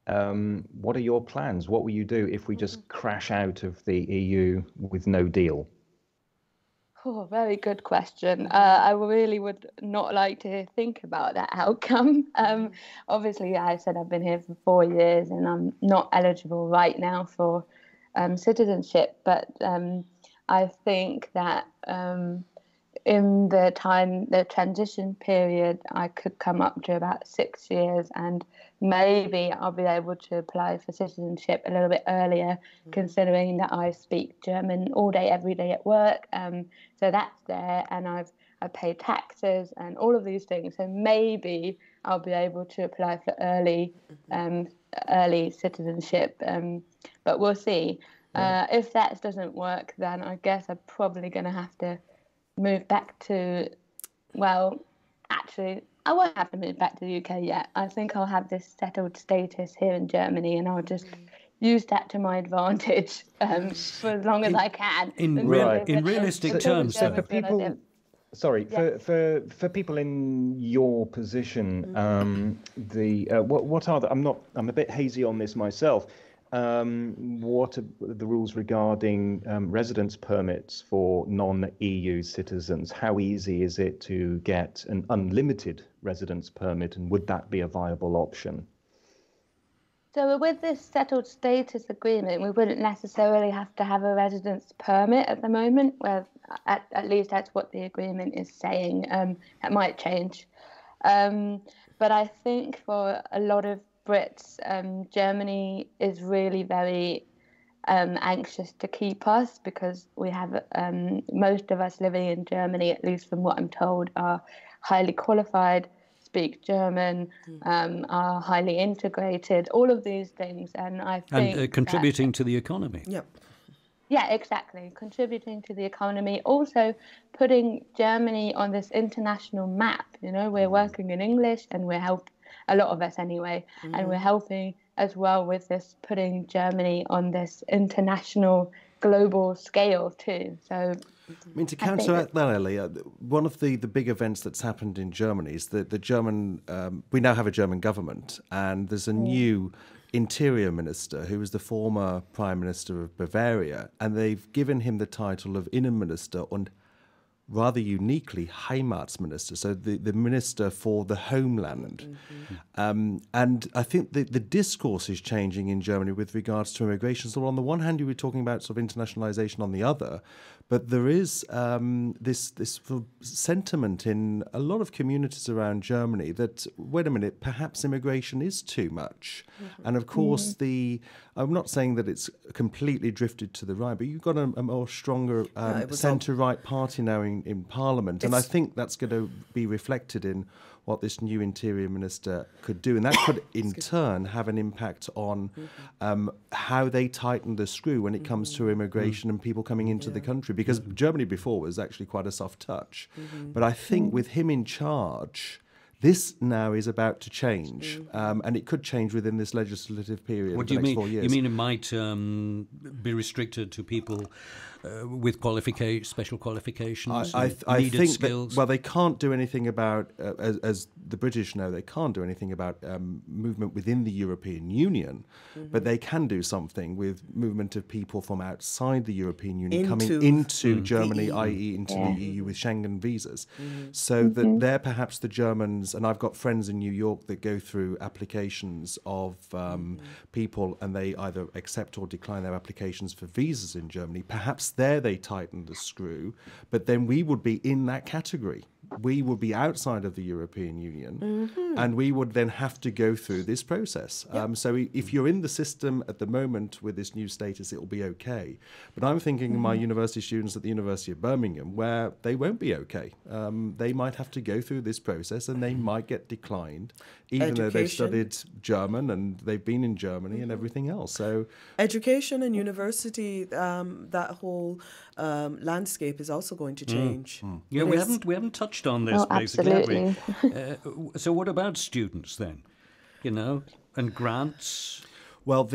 what are your plans? What will you do if we just crash out of the EU with no deal? Oh, very good question. I really would not like to think about that outcome. Obviously, I said I've been here for 4 years and I'm not eligible right now for citizenship. But I think that in the transition period, I could come up to about 6 years, and maybe I'll be able to apply for citizenship a little bit earlier, considering that I speak German all day, every day at work. So that's there, and I pay taxes and all of these things. So maybe I'll be able to apply for early citizenship. But we'll see. If that doesn't work, then I guess I'm probably going to have to move back to, well, actually, I won't have to move back to the UK yet. I think I'll have this settled status here in Germany, and I'll just use that to my advantage for as long as I can. In realistic terms, so for people, for people in your position, what are the? I'm a bit hazy on this myself. What are the rules regarding residence permits for non-EU citizens? How easy is it to get an unlimited residence permit, and would that be a viable option? So with this settled status agreement, we wouldn't necessarily have to have a residence permit at the moment. Well, at least that's what the agreement is saying. That might change. But I think for a lot of Brits, Germany is really very anxious to keep us, because we have most of us living in Germany, at least from what I'm told, are highly qualified, speak German, are highly integrated, all of these things. And I think and contributing to the economy. Yep. Yeah, exactly. Contributing to the economy, also putting Germany on this international map. You know, we're working in English, and we're a lot of us anyway, and we're helping as well with this, putting Germany on this international global scale too. So I mean, to counteract that, Ellie, one of the big events that's happened in Germany is that the German, we now have a German government, and there's a new interior minister who was the former prime minister of Bavaria, and they've given him the title of Innenminister and rather uniquely Heimatsminister, so the minister for the homeland. And I think the discourse is changing in Germany with regards to immigration. So on the one hand, you were talking about sort of internationalization, on the other, but there is this sort of sentiment in a lot of communities around Germany that, wait a minute, perhaps immigration is too much. And of course, I'm not saying that it's completely drifted to the right, but you've got a more stronger centre-right party now in Parliament. And I think that's going to be reflected in what this new interior minister could do. And that could, in turn, have an impact on how they tighten the screw when it comes to immigration and people coming into the country. Because Germany before was actually quite a soft touch. But I think with him in charge, This now is about to change, and it could change within this legislative period. What of do the you next mean? 4 years. You mean it might be restricted to people with special qualifications, I needed think skills? well, they can't do anything about, as the British know, they can't do anything about movement within the European Union, but they can do something with movement of people from outside the European Union coming into Germany, i.e. into the EU with Schengen visas. So that they're perhaps the Germans, and I've got friends in New York that go through applications of people, and they either accept or decline their applications for visas in Germany. Perhaps there they tighten the screw, but then we would be in that category. We would be outside of the European Union, and we would then have to go through this process. So if you're in the system at the moment with this new status, it will be okay. But I'm thinking of my university students at the University of Birmingham, where they won't be okay. They might have to go through this process, and they might get declined, even though they've studied German and they've been in Germany and everything else. So education and university, that whole landscape is also going to change. Yeah, we haven't touched on this basically, absolutely. have we? So what about students then? You know, and grants. Well,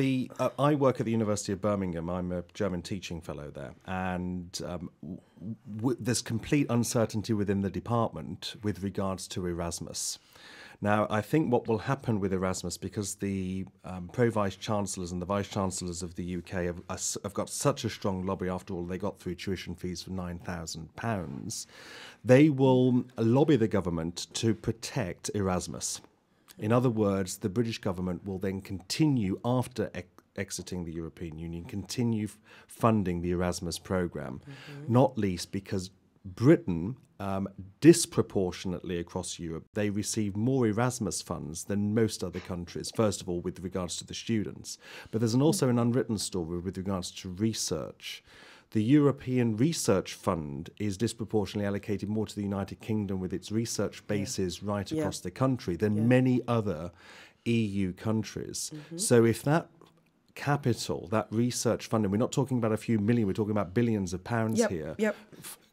I work at the University of Birmingham. I'm a German teaching fellow there, and there's complete uncertainty within the department with regards to Erasmus. Now, I think what will happen with Erasmus, because the Pro-Vice-Chancellors and the Vice-Chancellors of the UK have got such a strong lobby, after all, they got through tuition fees for £9,000, they will lobby the government to protect Erasmus. In other words, the British government will then continue after exiting the European Union, continue funding the Erasmus programme, not least because Britain, disproportionately across Europe, they receive more Erasmus funds than most other countries, first of all, with regards to the students. But there's also an unwritten story with regards to research. The European Research Fund is disproportionately allocated more to the United Kingdom with its research bases right across the country than many other EU countries. So if that capital, that research funding, we're not talking about a few million, we're talking about billions of pounds here,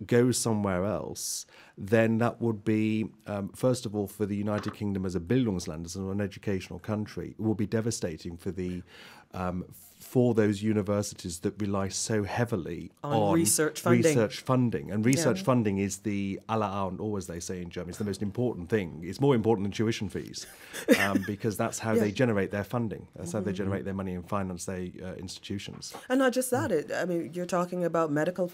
goes somewhere else, then that would be, first of all, for the United Kingdom as a Bildungsland, as an educational country, it will be devastating for the for those universities that rely so heavily on research funding. And research funding is the aller und o, as they say in Germany. It's the most important thing. It's more important than tuition fees, because that's how they generate their funding. That's how they generate their money and finance their institutions. And not just that. You're talking about medical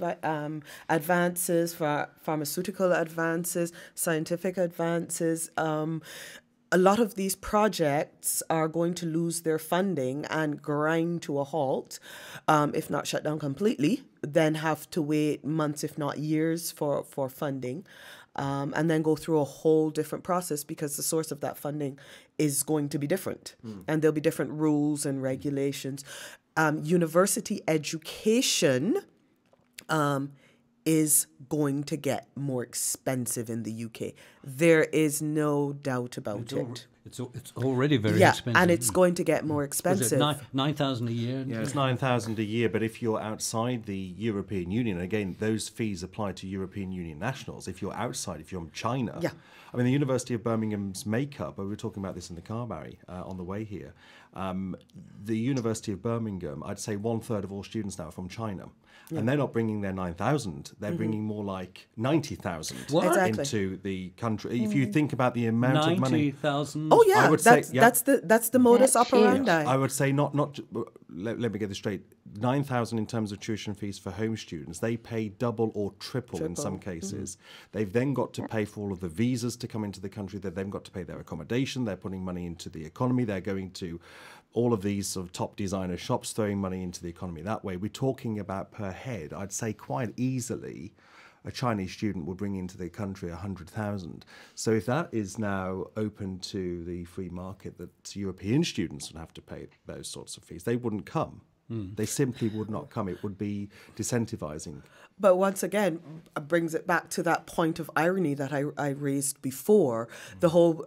advances, pharmaceutical advances, scientific advances. A lot of these projects are going to lose their funding and grind to a halt, if not shut down completely, then have to wait months, if not years, for funding, and then go through a whole different process because the source of that funding is going to be different. And there'll be different rules and regulations. University education is going to get more expensive in the UK. There is no doubt about it. It's already very expensive. And it's going to get more expensive. Was it 9,000 a year? Yeah, it's 9,000 a year, but if you're outside the European Union, again, those fees apply to European Union nationals. If you're outside, if you're from China, I mean, the University of Birmingham's makeup, we were talking about this in the car, Barry, on the way here. The University of Birmingham, I'd say 1/3 of all students now are from China. And they're not bringing their 9,000, they're bringing more like 90,000 into the country. If you think about the amount of money... 90,000? Oh, yeah, that's the modus operandi. I would say let me get this straight, 9,000 in terms of tuition fees for home students. They pay double or triple in some cases. They've then got to pay for all of the visas to come into the country. They've then got to pay their accommodation. They're putting money into the economy. They're going to all of these sort of top designer shops throwing money into the economy that way. We're talking about per head, I'd say quite easily, a Chinese student will bring into the country 100,000. So if that is now open to the free market, that European students would have to pay those sorts of fees, they wouldn't come. They simply would not come. It would be disincentivizing. But once again, brings it back to that point of irony that I raised before. The whole,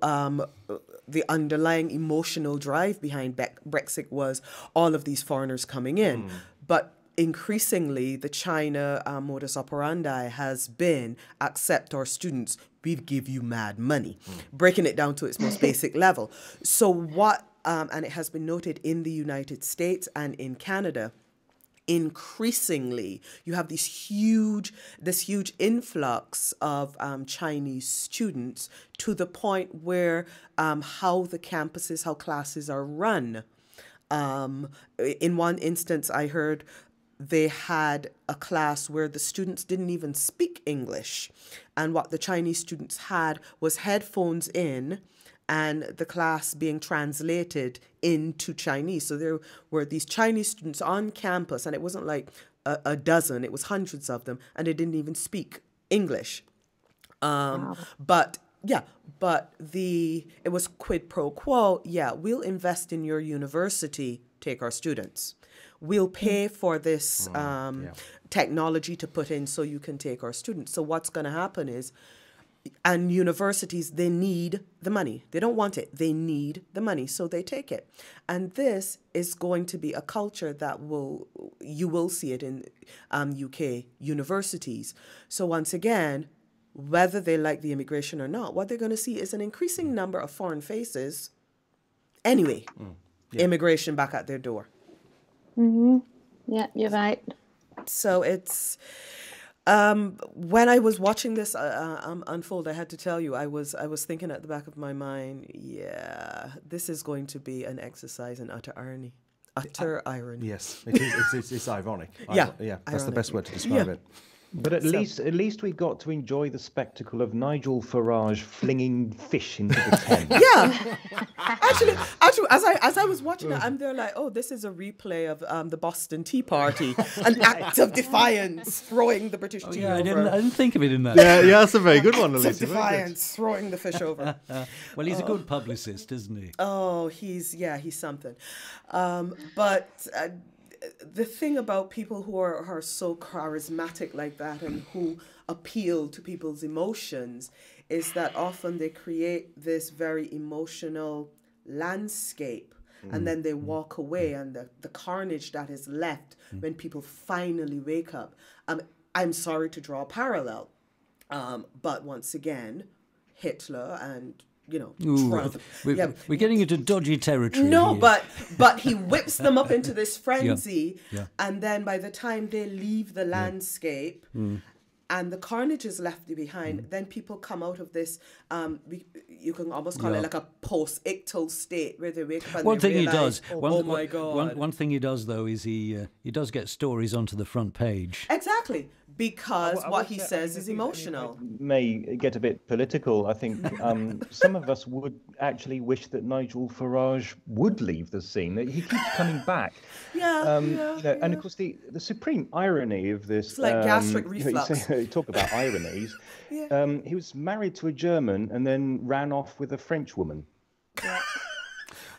the underlying emotional drive behind Brexit was all of these foreigners coming in. But increasingly, the China modus operandi has been accept our students, we give you mad money, breaking it down to its most basic level. So what, and it has been noted in the United States and in Canada, increasingly you have this huge influx of Chinese students, to the point where how the campuses, how classes are run. In one instance, I heard they had a class where the students didn't even speak English. And what the Chinese students had was headphones in and the class being translated into Chinese. So there were these Chinese students on campus, and it wasn't like a dozen, it was hundreds of them, and they didn't even speak English. Wow. But it was quid pro quo. Yeah, we'll invest in your university, take our students. We'll pay for this technology to put in so you can take our students. So what's going to happen is, and universities, they need the money. They don't want it. They need the money, so they take it. And this is going to be a culture that you will see it in UK universities. So once again, whether they like the immigration or not, what they're going to see is an increasing number of foreign faces. Anyway, immigration back at their door. Mm-hmm. Yeah, you're right. So it's when I was watching this unfold, I had to tell you, I was thinking at the back of my mind, yeah, this is going to be an exercise in utter irony. Utter irony. Yes, it is. It's ironic. Yeah, that's ironic. the best word to describe it. But at least we got to enjoy the spectacle of Nigel Farage flinging fish into the Thames. Yeah, actually, as I was watching it, I'm there like, oh, this is a replay of the Boston Tea Party, an act of defiance, throwing the British tea over. I didn't think of it in that. Yeah, that's a very good one, Act of Alicia. defiance, throwing the fish over. Well, he's a good publicist, isn't he? Oh, he's something. But the thing about people who are so charismatic like that and who appeal to people's emotions is that often they create this very emotional landscape, and then they walk away, and the carnage that is left when people finally wake up. I'm sorry to draw a parallel, but once again, Hitler and Trump. We're getting into dodgy territory. No, here. but he whips them up into this frenzy, Yeah. and then by the time they leave the landscape and the carnage is left behind, then people come out of this, you can almost call it like a post-ictal state where they wake up and One they thing he realize, does. oh my God. One thing he does though is he does get stories onto the front page. Exactly. Because I what would he say- says I is mean, emotional. I may get a bit political. I think some of us would actually wish that Nigel Farage would leave the scene. He keeps coming back. And of course, the supreme irony of this. It's like gastric you reflux. talk about ironies. He was married to a German and then ran off with a French woman.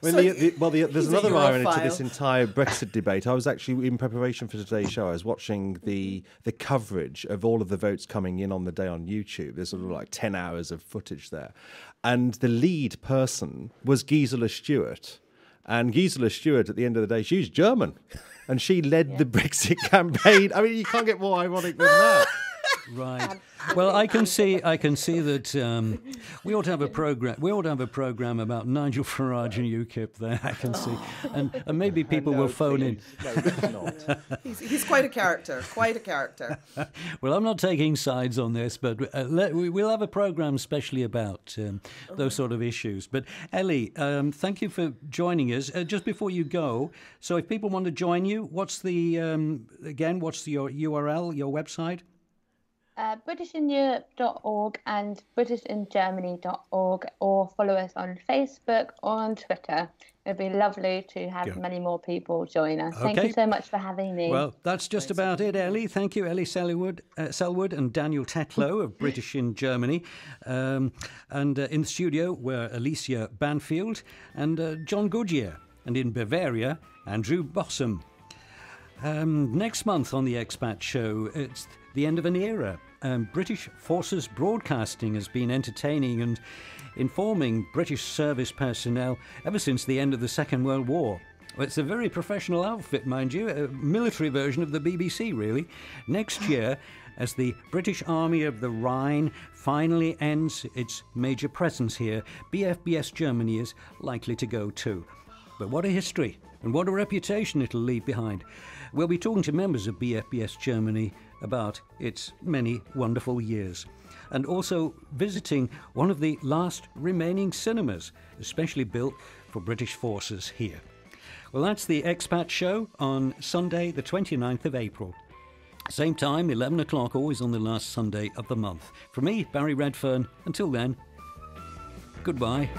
I So mean, there's he's a another irony to Europhile. this entire Brexit debate. I was actually, in preparation for today's show, I was watching the coverage of all of the votes coming in on the day on YouTube. There's sort of like 10 hours of footage there. And the lead person was Gisela Stewart. And Gisela Stewart, at the end of the day, she's German. And she led the Brexit campaign. I mean, you can't get more ironic than that. Right. Well, I can see that we ought to have a program. We ought to have a program about Nigel Farage and UKIP. There, I can see, and maybe people will phone in. No, it's not. He's quite a character. Quite a character. Well, I'm not taking sides on this, but we'll have a program specially about those sort of issues. But Ellie, thank you for joining us. Just before you go, so if people want to join you, what's your URL, your website? BritishInEurope.org and BritishInGermany.org, or follow us on Facebook or on Twitter. It'd be lovely to have many more people join us. Thank you so much for having me. Well, that's just about it, Ellie. Thank you, Ellie Selwood and Daniel Tetlow of British in Germany. And in the studio were Alicia Banfield and John Goodyear. And in Bavaria, Andrew Bossum. Next month on the Expat Show, it's the end of an era. British Forces Broadcasting has been entertaining and informing British service personnel ever since the end of the Second World War. Well, it's a very professional outfit, mind you, a military version of the BBC, really. Next year, as the British Army of the Rhine finally ends its major presence here, BFBS Germany is likely to go too. But what a history, and what a reputation it'll leave behind. We'll be talking to members of BFBS Germany about its many wonderful years, and also visiting one of the last remaining cinemas, especially built for British forces here. Well, that's the Expat Show on Sunday, the 29th of April. Same time, 11 o'clock, always on the last Sunday of the month. From me, Barry Redfern, until then, goodbye.